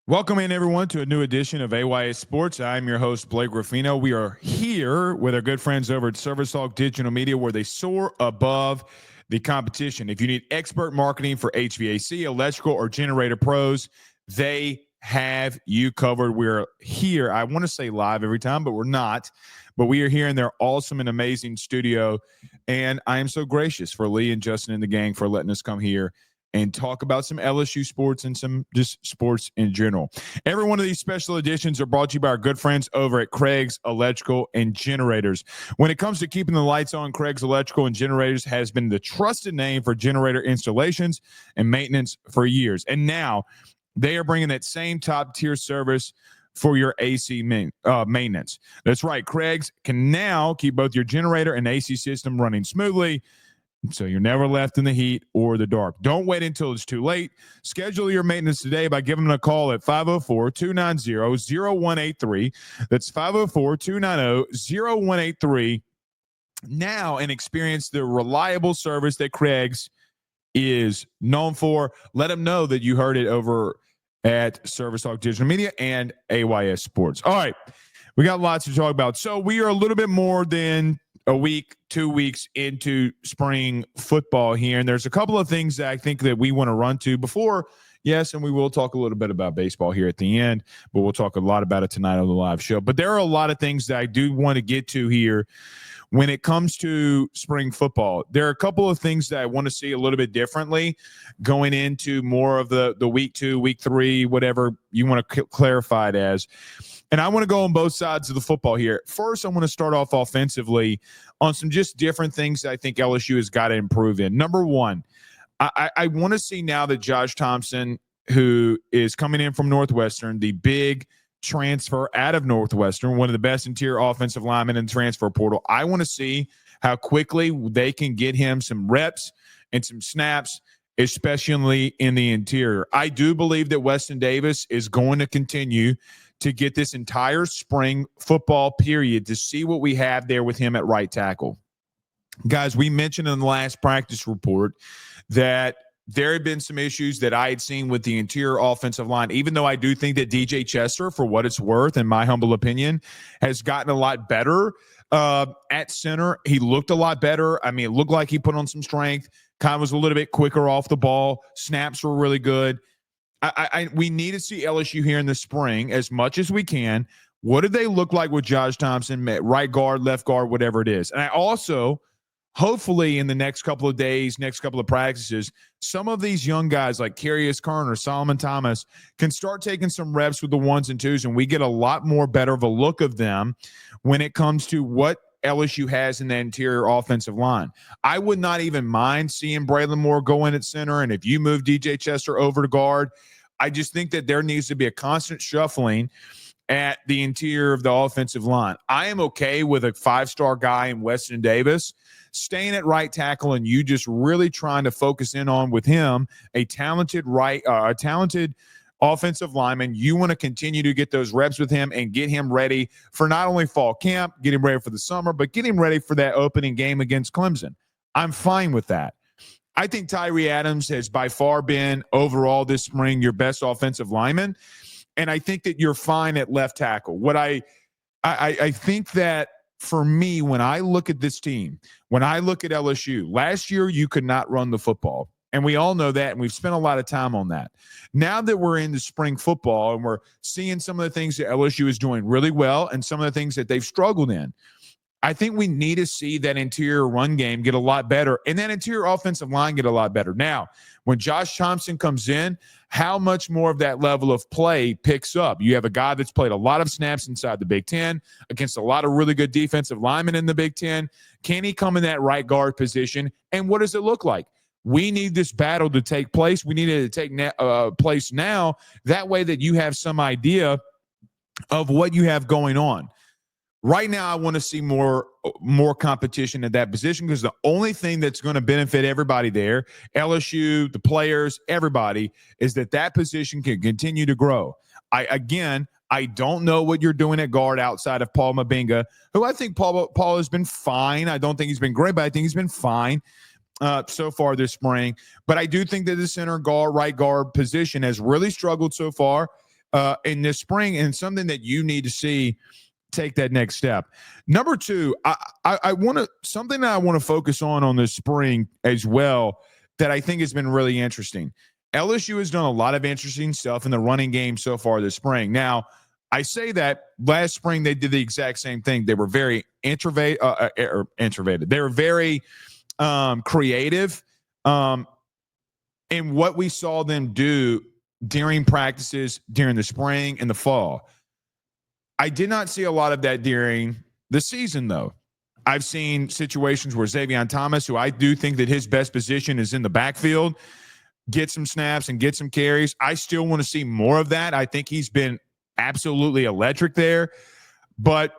Welcome in, everyone, to a new edition of AYS Sports. I'm your host, Blake Ruffino. We are here with our good friends over at Service Talk Digital Media, where they soar above the competition. If you need expert marketing for HVAC, electrical, or generator pros, they have you covered. We're here. I want to say live every time, but we're not. But we are here in their awesome and amazing studio. And I am so gracious for Lee and Justin and the gang for letting us come here and talk about some LSU sports and some just sports in general. Every one of these special editions are brought to you by our good friends over at Craig's Electrical and Generators. When it comes to keeping the lights on, Craig's Electrical and Generators has been the trusted name for generator installations and maintenance for years. And now they are bringing that same top-tier service for your AC maintenance. That's right. Craig's can now keep both your generator and AC system running smoothly, so you're never left in the heat or the dark. Don't wait until it's too late. Schedule your maintenance today by giving them a call at 504-290-0183. That's 504-290-0183. Now, and experience the reliable service that Craig's is known for. Let them know that you heard it over at Service Talk Digital Media and AYS Sports. All right, we got lots to talk about. So we are a little bit more than a week, 2 weeks into spring football here. And there's a couple of things that I think that we want to run to before. Yes, and we will talk a little bit about baseball here at the end, but we'll talk a lot about it tonight on the live show. But there are a lot of things that I do want to get to here when it comes to spring football. There are a couple of things that I want to see a little bit differently going into more of the week 2, week 3, whatever you want to clarify it as. And I want to go on both sides of the football here. First, I want to start off offensively on some just different things that I think LSU has got to improve in. Number one, I want to see now that Josh Thompson, who is coming in from Northwestern, the big transfer out of Northwestern, one of the best interior offensive linemen in the transfer portal, I want to see how quickly they can get him some reps and some snaps, especially in the interior. I do believe that Weston Davis is going to continue to get this entire spring football period to see what we have there with him at right tackle. Guys, we mentioned in the last practice report that there had been some issues that I had seen with the interior offensive line, even though I do think that DJ Chester, for what it's worth, in my humble opinion, has gotten a lot better at center. He looked a lot better. I mean, it looked like he put on some strength, kind of was a little bit quicker off the ball. Snaps were really good. We need to see LSU here in the spring as much as we can. What do they look like with Josh Thompson, right guard, left guard, whatever it is? And I also, hopefully in the next couple of days, next couple of practices, some of these young guys like Carius Kerner, Solomon Thomas can start taking some reps with the ones and twos, and we get a lot more better of a look of them when it comes to what LSU has in the interior offensive line. I would not even mind seeing Braylon Moore go in at center, and if you move DJ Chester over to guard, I just think that there needs to be a constant shuffling at the interior of the offensive line. I am okay with a 5-star guy in Weston Davis staying at right tackle and you just really trying to focus in on with him a talented offensive lineman. You want to continue to get those reps with him and get him ready for not only fall camp, get him ready for the summer, but get him ready for that opening game against Clemson. I'm fine with that. I think Tyree Adams has by far been overall this spring your best offensive lineman. And I think that you're fine at left tackle. What I think that for me, when I look at this team, when I look at LSU, last year you could not run the football. And we all know that, and we've spent a lot of time on that. Now that we're into spring football and we're seeing some of the things that LSU is doing really well and some of the things that they've struggled in, I think we need to see that interior run game get a lot better and that interior offensive line get a lot better. Now, when Josh Thompson comes in, how much more of that level of play picks up? You have a guy that's played a lot of snaps inside the Big Ten against a lot of really good defensive linemen in the Big Ten. Can he come in that right guard position? And what does it look like? We need this battle to take place. We need it to take place now. That way that you have some idea of what you have going on. Right now, I want to see more competition at that position because the only thing that's going to benefit everybody there, LSU, the players, everybody, is that position can continue to grow. I don't know what you're doing at guard outside of Paul Mabinga, who I think Paul has been fine. I don't think he's been great, but I think he's been fine so far this spring. But I do think that the center guard, right guard position has really struggled so far. in this spring, and something that you need to see take that next step. Number two, I want to something that I want to focus on this spring as well that I think has been really interesting. LSU has done a lot of interesting stuff in the running game so far this spring. Now, I say that last spring they did the exact same thing. They were very introverted. They were very creative in what we saw them do during practices during the spring and the fall. I did not see a lot of that during the season, though. I've seen situations where Xavier Thomas, who I do think that his best position is in the backfield, get some snaps and get some carries. I still want to see more of that. I think he's been absolutely electric there. But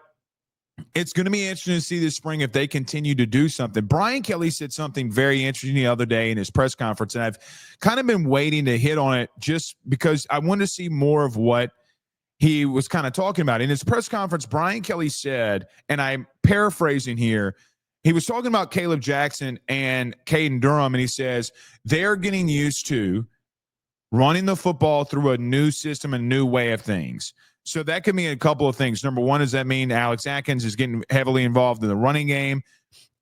it's going to be interesting to see this spring if they continue to do something. Brian Kelly said something very interesting the other day in his press conference, and I've kind of been waiting to hit on it just because I want to see more of what he was kind of talking about. In his press conference, Brian Kelly said, and I'm paraphrasing here, he was talking about Caleb Jackson and Caden Durham, and he says they're getting used to running the football through a new system, a new way of things. So that could mean a couple of things. Number one, does that mean Alex Atkins is getting heavily involved in the running game?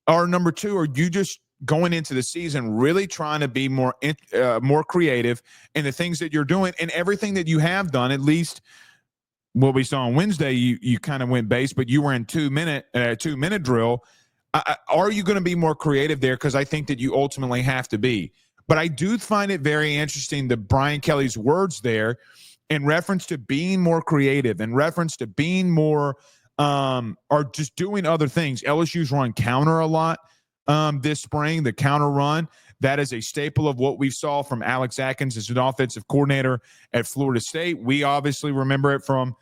Or number two, are you just going into the season really trying to be more creative in the things that you're doing and everything that you have done, at least – what we saw on Wednesday, you kind of went base, but you were in 2 minute drill. Are you going to be more creative there? Because I think that you ultimately have to be. But I do find it very interesting that Brian Kelly's words there in reference to being more creative, in reference to being more or just doing other things. LSU's run counter a lot this spring, the counter run. That is a staple of what we saw from Alex Atkins as an offensive coordinator at Florida State. We obviously remember it from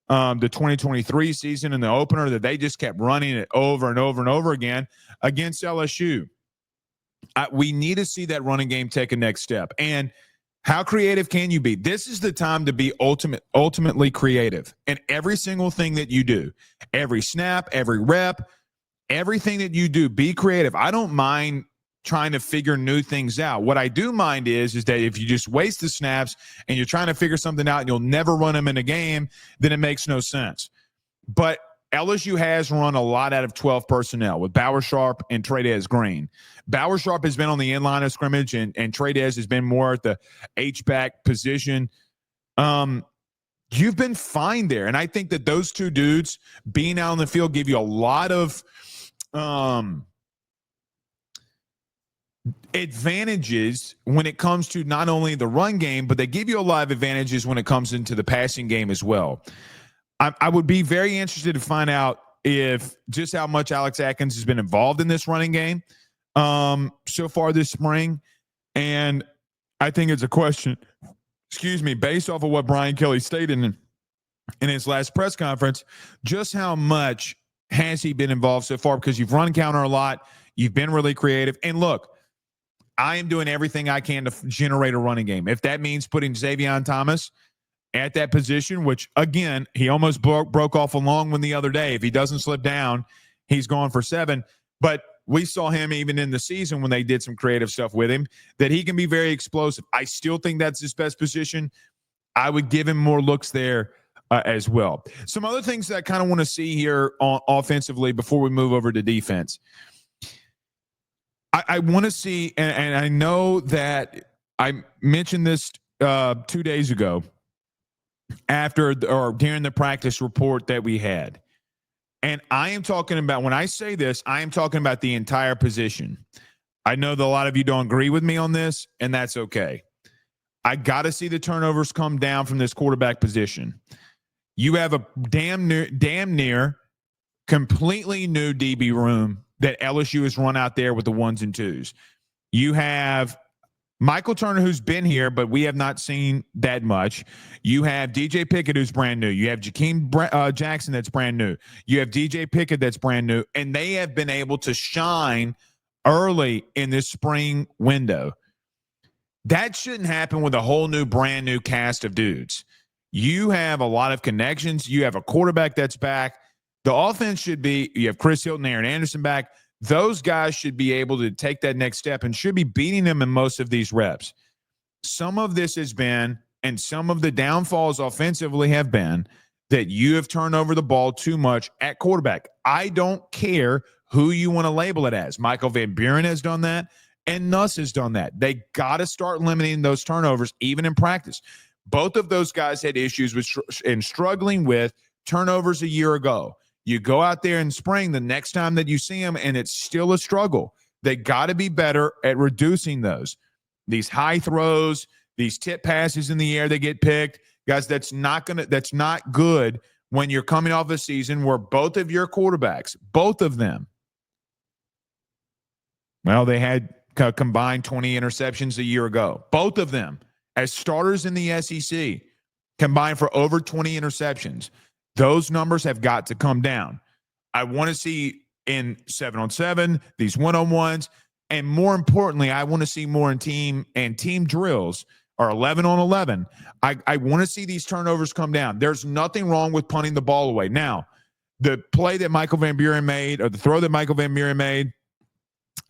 the 2023 season in the opener that they just kept running it over and over and over again against LSU. We need to see that running game take a next step. And how creative can you be? This is the time to be ultimately creative in every single thing that you do. Every snap, every rep, everything that you do, be creative. I don't mind trying to figure new things out. What I do mind is that if you just waste the snaps and you're trying to figure something out and you'll never run them in a game, then it makes no sense. But LSU has run a lot out of 12 personnel with Bowersharp and Trey'Dez Green. Bowersharp has been on the in line of scrimmage, and Trey'Dez has been more at the H-back position. You've been fine there. And I think that those two dudes being out on the field give you a lot of advantages when it comes to not only the run game, but they give you a lot of advantages when it comes into the passing game as well. I would be very interested to find out if just how much Alex Atkins has been involved in this running game so far this spring. And I think it's a question, based off of what Brian Kelly stated in his last press conference, just how much has he been involved so far? Because you've run counter a lot. You've been really creative. And look, I am doing everything I can to generate a running game. If that means putting Xavier Thomas at that position, which, again, he almost broke off a long one the other day. If he doesn't slip down, he's gone for 7. But we saw him even in the season when they did some creative stuff with him, that he can be very explosive. I still think that's his best position. I would give him more looks there as well. Some other things that I kind of want to see here offensively before we move over to defense. I want to see, and I know that I mentioned this 2 days ago during the practice report that we had. And I am talking about, when I say this, I am talking about the entire position. I know that a lot of you don't agree with me on this, and that's okay. I got to see the turnovers come down from this quarterback position. You have a damn near completely new DB room that LSU has run out there with the 1s and 2s. You have Michael Turner, who's been here, but we have not seen that much. You have DJ Pickett, who's brand new. You have Jakeem Jackson, that's brand new. You have DJ Pickett, that's brand new. And they have been able to shine early in this spring window. That shouldn't happen with a whole new, brand new cast of dudes. You have a lot of connections. You have a quarterback that's back. The offense should be, you have Chris Hilton, Aaron Anderson back. Those guys should be able to take that next step and should be beating them in most of these reps. Some of this has been, And some of the downfalls offensively have been that you have turned over the ball too much at quarterback. I don't care who you want to label it as. Michael Van Buren has done that, and Nuss has done that. They got to start limiting those turnovers, even in practice. Both of those guys had issues with and struggling with turnovers a year ago. You go out there in spring the next time that you see them, and it's still a struggle. They got to be better at reducing those. These high throws, these tip passes in the air that get picked. Guys, that's not good when you're coming off a season where both of your quarterbacks, both of them, well, they had combined 20 interceptions a year ago. Both of them, as starters in the SEC, combined for over 20 interceptions. Those numbers have got to come down. I want to see in 7-on-7, these one-on-ones, and more importantly, I want to see more in team drills or 11-on-11. I want to see these turnovers come down. There's nothing wrong with punting the ball away. Now, the play that Michael Van Buren made, or the throw that Michael Van Buren made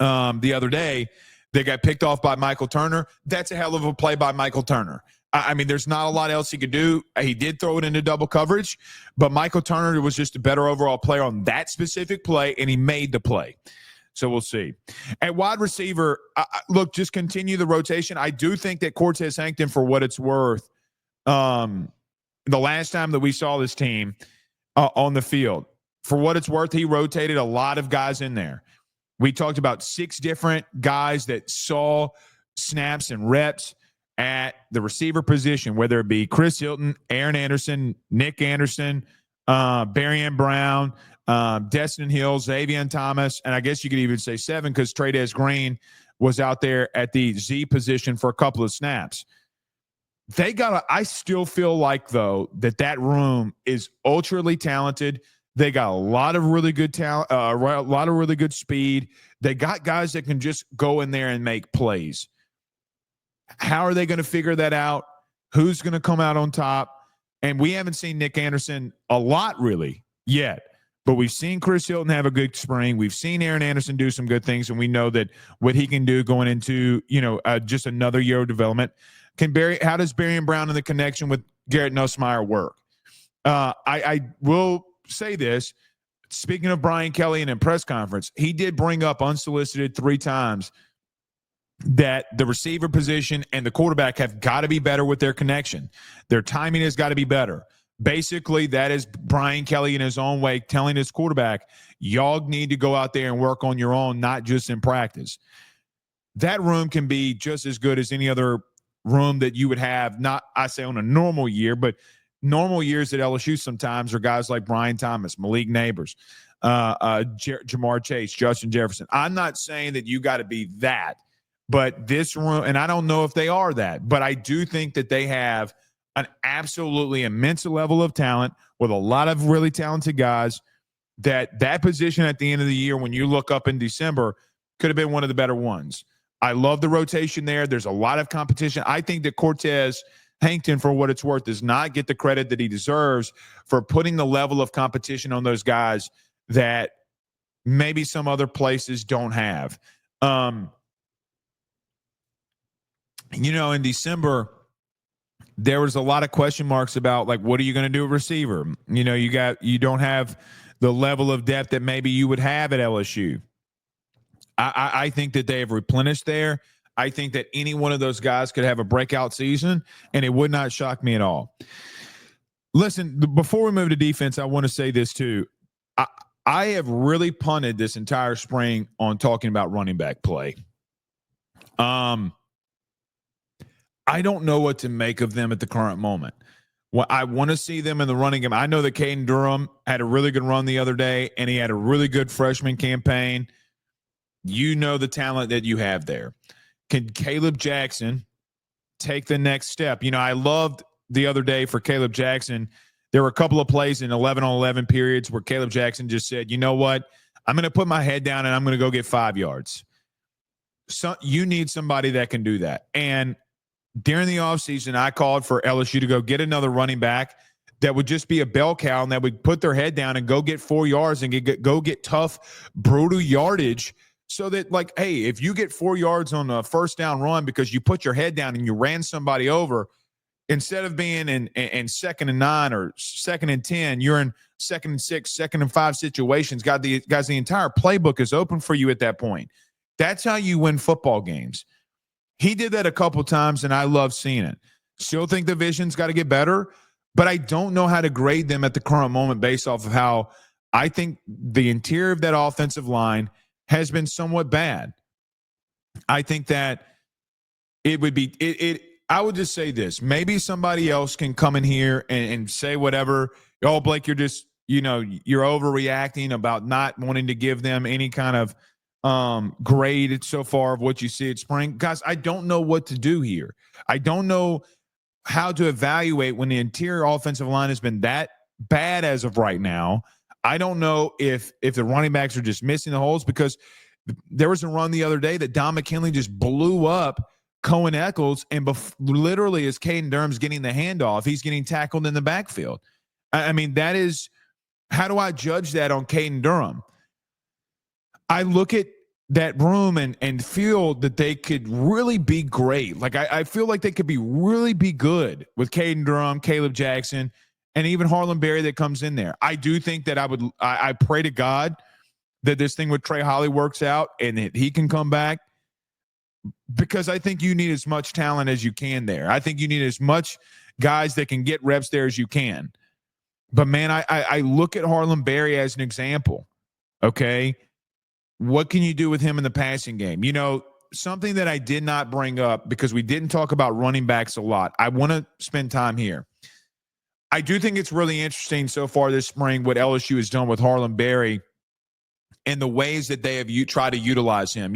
the other day, they got picked off by Michael Turner. That's a hell of a play by Michael Turner. I mean, there's not a lot else he could do. He did throw it into double coverage, but Michael Turner was just a better overall player on that specific play, and he made the play. So we'll see. At wide receiver, look, just continue the rotation. I do think that Cortez Hankton, for what it's worth, the last time that we saw this team on the field, for what it's worth, he rotated a lot of guys in there. We talked about 6 different guys that saw snaps and reps at the receiver position, whether it be Chris Hilton, Aaron Anderson, Nick Anderson, Barian Brown, Destin Hill, Xavier Thomas, and I guess you could even say 7 because Trades Green was out there at the Z position for a couple of snaps. I still feel like, though, that room is ultra talented. They got a lot of really good talent, a lot of really good speed. They got guys that can just go in there and make plays. How are they going to figure that out? Who's going to come out on top? And we haven't seen Nick Anderson a lot really yet, but we've seen Chris Hilton have a good spring. We've seen Aaron Anderson do some good things, and we know that what he can do going into, just another year of development. How does Barian Brown and the connection with Garrett Nussmeier work? I will say this. Speaking of Brian Kelly in a press conference, he did bring up unsolicited 3 times that the receiver position and the quarterback have got to be better with their connection. Their timing has got to be better. Basically, that is Brian Kelly in his own way telling his quarterback, y'all need to go out there and work on your own, not just in practice. That room can be just as good as any other room that you would have, not, I say on a normal year, but normal years at LSU sometimes are guys like Brian Thomas, Malik Neighbors, Jamar Chase, Justin Jefferson. I'm not saying that you got to be that. But this room, and I don't know if they are that, but I do think that they have an absolutely immense level of talent with a lot of really talented guys. That position at the end of the year, when you look up in December, could have been one of the better ones. I love the rotation there. There's a lot of competition. I think that Cortez Hankton, for what it's worth, does not get the credit that he deserves for putting the level of competition on those guys that maybe some other places don't have. In December, there was a lot of question marks about, like, what are you going to do at receiver? You don't have the level of depth that maybe you would have at LSU. I think that they have replenished there. I think that any one of those guys could have a breakout season, and it would not shock me at all. Listen, before we move to defense, I want to say this too. I have really punted this entire spring on talking about running back play. I don't know what to make of them at the current moment. Well, I want to see them in the running game. I know that Caden Durham had a really good run the other day, and he had a really good freshman campaign. You know the talent that you have there. Can Caleb Jackson take the next step? I loved the other day for Caleb Jackson. There were a couple of plays in 11-on-11 periods where Caleb Jackson just said, you know what? I'm going to put my head down and I'm going to go get 5 yards. So you need somebody that can do that. And during the offseason, I called for LSU to go get another running back that would just be a bell cow and that would put their head down and go get 4 yards and go get tough, brutal yardage so that, like, hey, if you get 4 yards on a first down run because you put your head down and you ran somebody over, instead of being in 2nd and 9 or 2nd and 10, you're in 2nd and 6, 2nd and 5 situations. The entire playbook is open for you at that point. That's how you win football games. He did that a couple times, and I love seeing it. Still think the vision's got to get better, but I don't know how to grade them at the current moment based off of how I think the interior of that offensive line has been somewhat bad. I think that it would be I would just say this. Maybe somebody else can come in here and say whatever. Oh, Blake, you're just, you're overreacting about not wanting to give them any kind of grade so far of what you see at spring. Guys, I don't know what to do here. I don't know how to evaluate when the interior offensive line has been that bad as of right now. I don't know if the running backs are just missing the holes, because there was a run the other day that Don McKinley just blew up Cohen Eccles, and literally as Caden Durham's getting the handoff, he's getting tackled in the backfield. I mean, that is, how do I judge that on Caden Durham? I look at that room and feel that they could really be great. Like, I feel like they could really be good with Caden Durham, Caleb Jackson, and even Harlan Berry that comes in there. I do think that I pray to God that this thing with Trey Holly works out and that he can come back, because I think you need as much talent as you can there. I think you need as much guys that can get reps there as you can. But, man, I look at Harlan Berry as an example, okay? What can you do with him in the passing game? Something that I did not bring up because we didn't talk about running backs a lot. I want to spend time here. I do think it's really interesting so far this spring what LSU has done with Harlan Berry and the ways that they have tried to utilize him.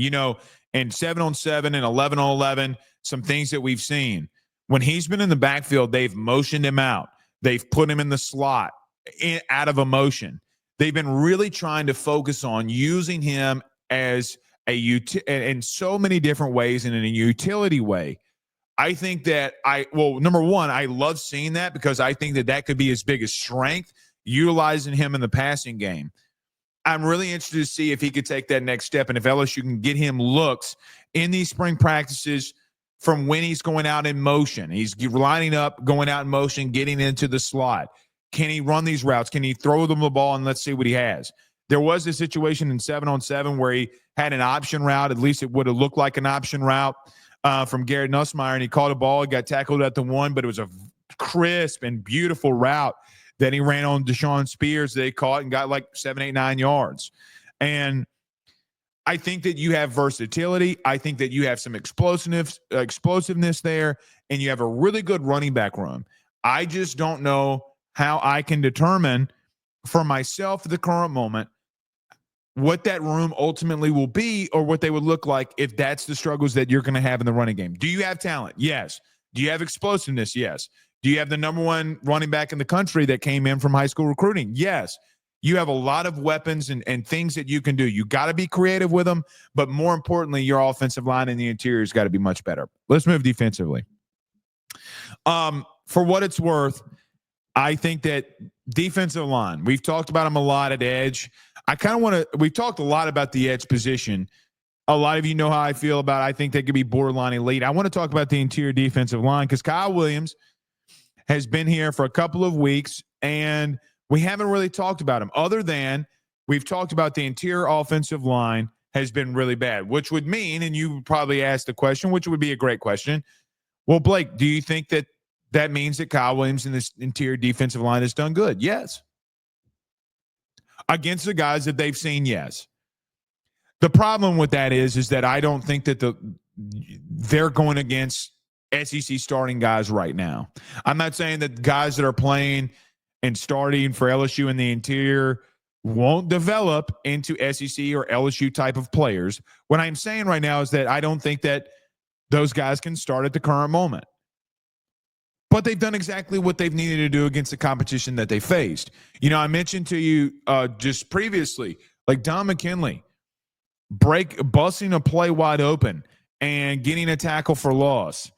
In 7-on-7 and 11-on-11, some things that we've seen. When he's been in the backfield, they've motioned him out. They've put him in the slot out of a motion. They've been really trying to focus on using him as in so many different ways and in a utility way. I think that number one, I love seeing that because I think that could be his biggest strength, utilizing him in the passing game. I'm really interested to see if he could take that next step and if LSU can get him looks in these spring practices from when he's going out in motion. He's lining up, going out in motion, getting into the slot. Can he run these routes? Can he throw them the ball? And let's see what he has. There was a situation in 7-on-7 where he had an option route. At least it would have looked like an option route from Garrett Nussmeier, and he caught a ball. He got tackled at the 1, but it was a crisp and beautiful route that he ran on Deshaun Spears. They caught and got like 7, 8, 9 yards. And I think that you have versatility. I think that you have some explosiveness there, and you have a really good running back room. I just don't know how I can determine for myself at the current moment what that room ultimately will be or what they would look like if that's the struggles that you're going to have in the running game. Do you have talent? Yes. Do you have explosiveness? Yes. Do you have the number one running back in the country that came in from high school recruiting? Yes. You have a lot of weapons and things that you can do. You got to be creative with them, but more importantly, your offensive line and the interior has got to be much better. Let's move defensively. For what it's worth, I think that defensive line, we've talked about them a lot at edge. We've talked a lot about the edge position. A lot of you know how I feel about it. I think they could be borderline elite. I want to talk about the interior defensive line because Kyle Williams has been here for a couple of weeks, and we haven't really talked about him other than we've talked about the interior offensive line has been really bad, which would mean, and you would probably ask the question, which would be a great question. Well, Blake, do you think that means that Kyle Williams in this interior defensive line has done good? Yes. Against the guys that they've seen, yes. The problem with that is that I don't think that they're going against SEC starting guys right now. I'm not saying that guys that are playing and starting for LSU in the interior won't develop into SEC or LSU type of players. What I'm saying right now is that I don't think that those guys can start at the current moment. But they've done exactly what they've needed to do against the competition that they faced. I mentioned to you just previously, like Don McKinley, busting a play wide open and getting a tackle for loss.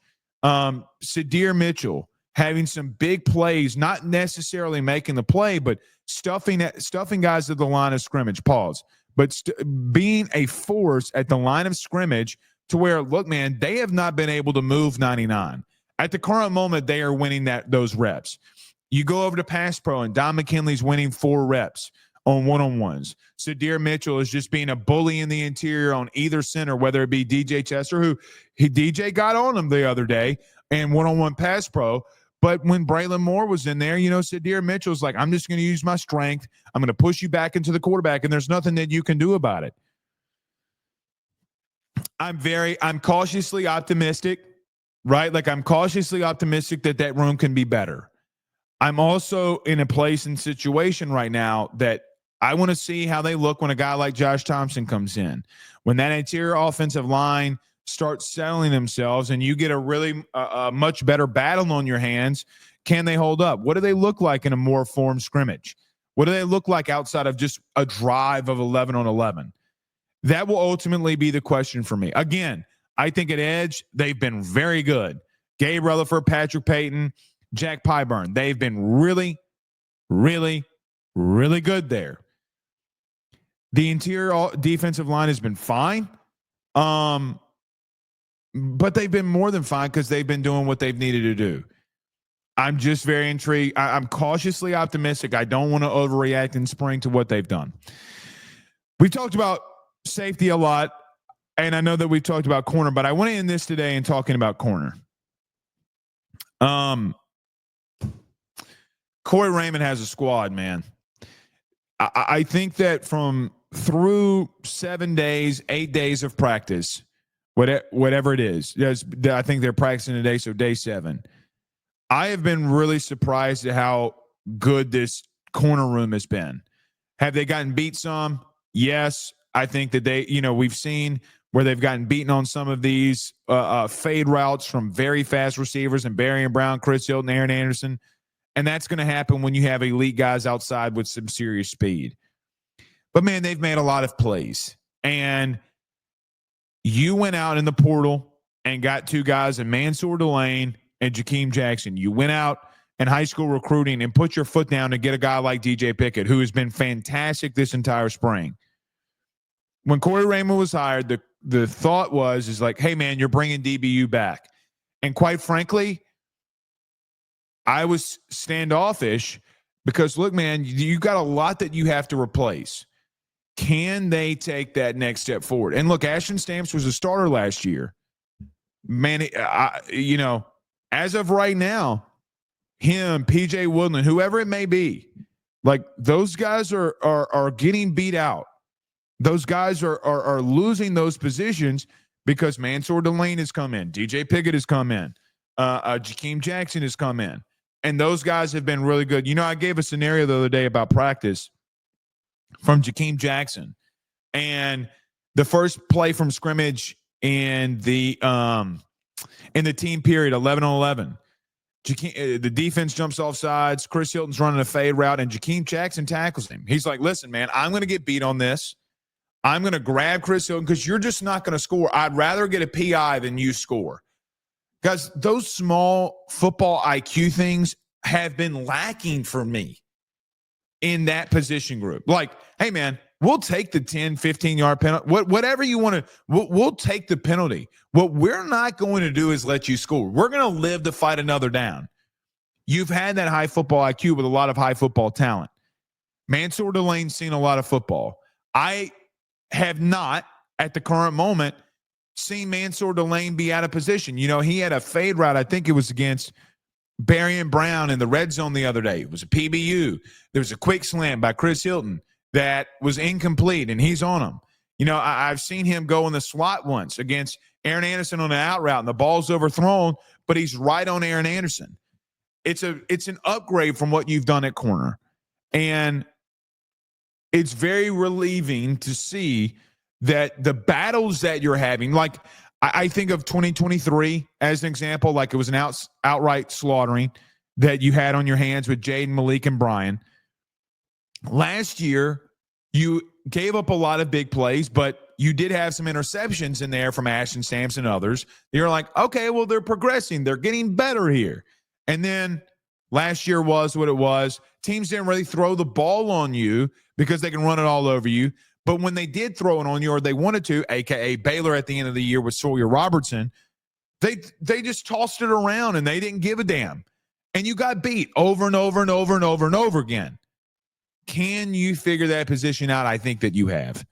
Sadir Mitchell having some big plays, not necessarily making the play, but stuffing guys at the line of scrimmage. Pause. But being a force at the line of scrimmage to where, look, man, they have not been able to move 99. At the current moment, they are winning those reps. You go over to pass pro, and Don McKinley's winning 4 reps on one-on-ones. Sadir Mitchell is just being a bully in the interior on either center, whether it be DJ Chester, who DJ got on him the other day, and one-on-one pass pro. But when Braylon Moore was in there, Sadir Mitchell's like, I'm just going to use my strength. I'm going to push you back into the quarterback, and there's nothing that you can do about it. I'm cautiously optimistic, right? Like, I'm cautiously optimistic that room can be better. I'm also in a place and situation right now that I want to see how they look when a guy like Josh Thompson comes in. When that interior offensive line starts settling themselves and you get a really much better battle on your hands, can they hold up? What do they look like in a more formed scrimmage? What do they look like outside of just a drive of 11 on 11? That will ultimately be the question for me. Again, I think at edge, they've been very good. Gabe Rutherford, Patrick Payton, Jack Pyburn. They've been really, really, really good there. The interior defensive line has been fine. But they've been more than fine because they've been doing what they've needed to do. I'm just very intrigued. I'm cautiously optimistic. I don't want to overreact in spring to what they've done. We talked about safety a lot, and I know that we've talked about corner, but I want to end this today in talking about corner. Corey Raymond has a squad, man. I think that through 7 days, 8 days of practice, whatever it is, I think they're practicing today, so day 7. I have been really surprised at how good this corner room has been. Have they gotten beat some? Yes. I think that we've seen where they've gotten beaten on some of these fade routes from very fast receivers and Barry Brown, Chris Hilton, Aaron Anderson. And that's going to happen when you have elite guys outside with some serious speed. But, man, they've made a lot of plays. And you went out in the portal and got 2 guys in Mansour Delane and Jakeem Jackson. You went out in high school recruiting and put your foot down to get a guy like DJ Pickett, who has been fantastic this entire spring. When Corey Raymond was hired, the thought is like, hey, man, you're bringing DBU back. And quite frankly, I was standoffish because, look, man, you got a lot that you have to replace. Can they take that next step forward? And look, Ashton Stamps was a starter last year. Man, as of right now, him, PJ Woodland, whoever it may be, like those guys are getting beat out. Those guys are losing those positions because Mansour Delane has come in. DJ Pickett has come in. Jakeem Jackson has come in. And those guys have been really good. I gave a scenario the other day about practice from Jakeem Jackson. And the first play from scrimmage in the team period, 11 on 11. The defense jumps off sides. Chris Hilton's running a fade route, and Jakeem Jackson tackles him. He's like, listen, man, I'm going to get beat on this. I'm going to grab Chris Hilton because you're just not going to score. I'd rather get a PI than you score. Guys, those small football IQ things have been lacking for me in that position group. Like, hey, man, we'll take the 10, 15-yard penalty. Whatever you want to, we'll take the penalty. What we're not going to do is let you score. We're going to live to fight another down. You've had that high football IQ with a lot of high football talent. Mansour Delane's seen a lot of football. I have not, at the current moment, seen Mansour Delane be out of position. He had a fade route. I think it was against Barry Brown in the red zone the other day. It was a PBU. There was a quick slam by Chris Hilton that was incomplete, and he's on him. I've seen him go in the slot once against Aaron Anderson on an out route, and the ball's overthrown, but he's right on Aaron Anderson. It's an upgrade from what you've done at corner. And it's very relieving to see that the battles that you're having, like I think of 2023 as an example, like it was an outright slaughtering that you had on your hands with Jaden, Malik, and Brian. Last year, you gave up a lot of big plays, but you did have some interceptions in there from Ashton Stamps and others. You're like, okay, well, they're progressing. They're getting better here. And then last year was what it was. Teams didn't really throw the ball on you because they can run it all over you. But when they did throw it on you or they wanted to, a.k.a. Baylor at the end of the year with Sawyer Robertson, They just tossed it around and they didn't give a damn. And you got beat over and over and over and over and over again. Can you figure that position out? I think that you have.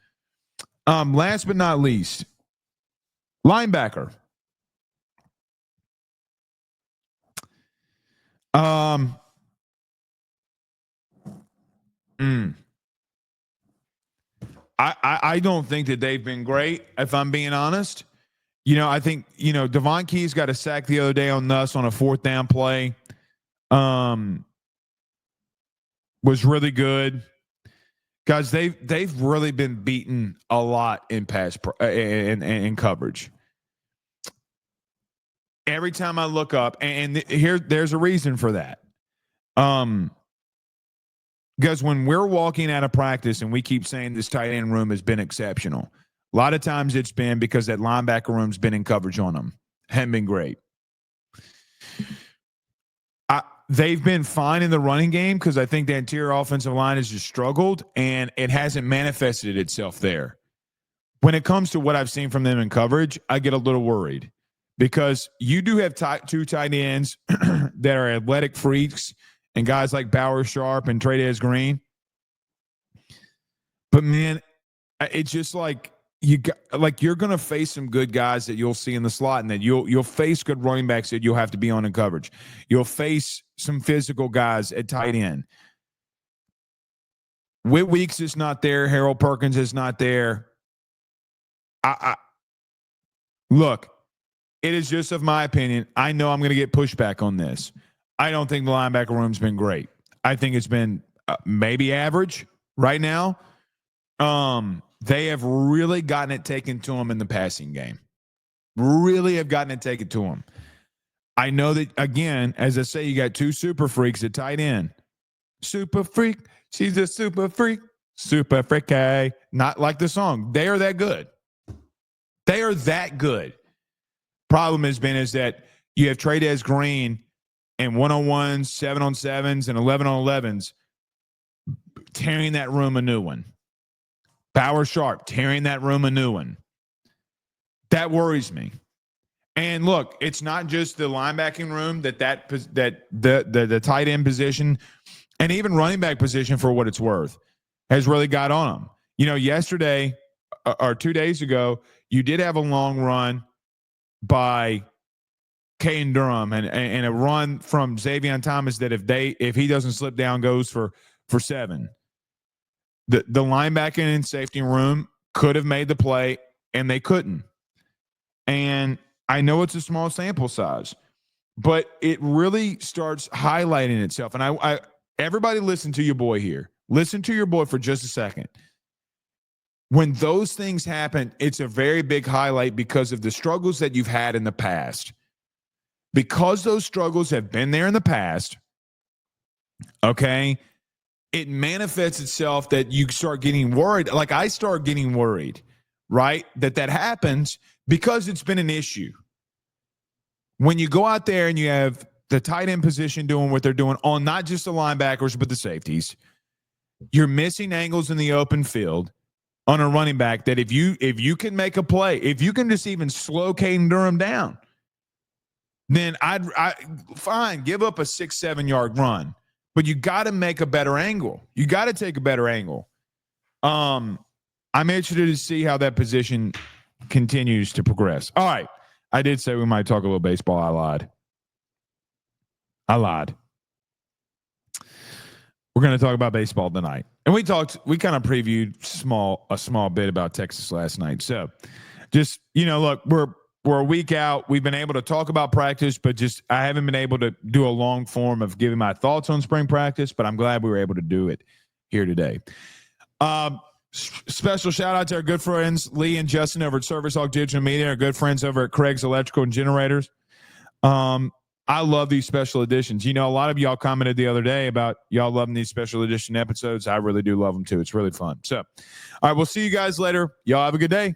Last but not least, linebacker. I don't think that they've been great, if I'm being honest. I think, Devon Keys got a sack the other day on Nuss on a 4th down play. Was really good. Guys, they've really been beaten a lot in pass in coverage. Every time I look up, and there's a reason for that. Because when we're walking out of practice and we keep saying this tight end room has been exceptional, a lot of times it's been because that linebacker room's been in coverage on them. Hadn't been great. They've been fine in the running game because I think the interior offensive line has just struggled, and it hasn't manifested itself there. When it comes to what I've seen from them in coverage, I get a little worried because you do have 2 tight ends that are athletic freaks and guys like Bauer Sharp and Trey'Dez Green. But, man, it's just like you're going to face some good guys that you'll see in the slot, and that you'll face good running backs that you'll have to be on in coverage. You'll face some physical guys at tight end. Whit Weeks is not there. Harold Perkins is not there. Look, it is just of my opinion. I know I'm going to get pushback on this. I don't think the linebacker room's been great. I think it's been maybe average right now. They have really gotten it taken to them in the passing game. Really have gotten it taken to them. I know that, again, as I say, you got 2 super freaks at tight end. Super freak. She's a super freak. Super freaky. Not like the song. They are that good. They are that good. Problem has been is that you have Trey'Dez Green and 1-on-1s, 7-on-7s, and 11-on-11s tearing that room a new one. Bauer Sharp tearing that room a new one. That worries me. And look, it's not just the linebacking room that the tight end position and even running back position, for what it's worth, has really got on them. Yesterday or 2 days ago, you did have a long run by Caden Durham and a run from Xavier Thomas that if he doesn't slip down, goes for 7. The linebacking and safety room could have made the play, and they couldn't. And I know it's a small sample size, but it really starts highlighting itself. And I everybody listen to your boy here. Listen to your boy for just a second. When those things happen, it's a very big highlight because of the struggles that you've had in the past. Because those struggles have been there in the past, okay, it manifests itself that you start getting worried. Like I start getting worried, right, that happens because it's been an issue. When you go out there and you have the tight end position doing what they're doing on not just the linebackers but the safeties, you're missing angles in the open field on a running back that if you can make a play, if you can just even slow Caden Durham down, then I'd fine, give up a 6-7 yard run. But you got to make a better angle. You got to take a better angle. I'm interested to see how that position continues to progress. All right. I did say we might talk a little baseball. I lied. We're going to talk about baseball tonight. And we kind of previewed a small bit about Texas last night. So just, look, we're a week out. We've been able to talk about practice, but I haven't been able to do a long form of giving my thoughts on spring practice, but I'm glad we were able to do it here today. Special shout out to our good friends, Lee and Justin over at Service Hawk Digital Media, our good friends over at Craig's Electrical and Generators. I love these special editions. A lot of y'all commented the other day about y'all loving these special edition episodes. I really do love them too. It's really fun. So, all right, we'll see you guys later. Y'all have a good day.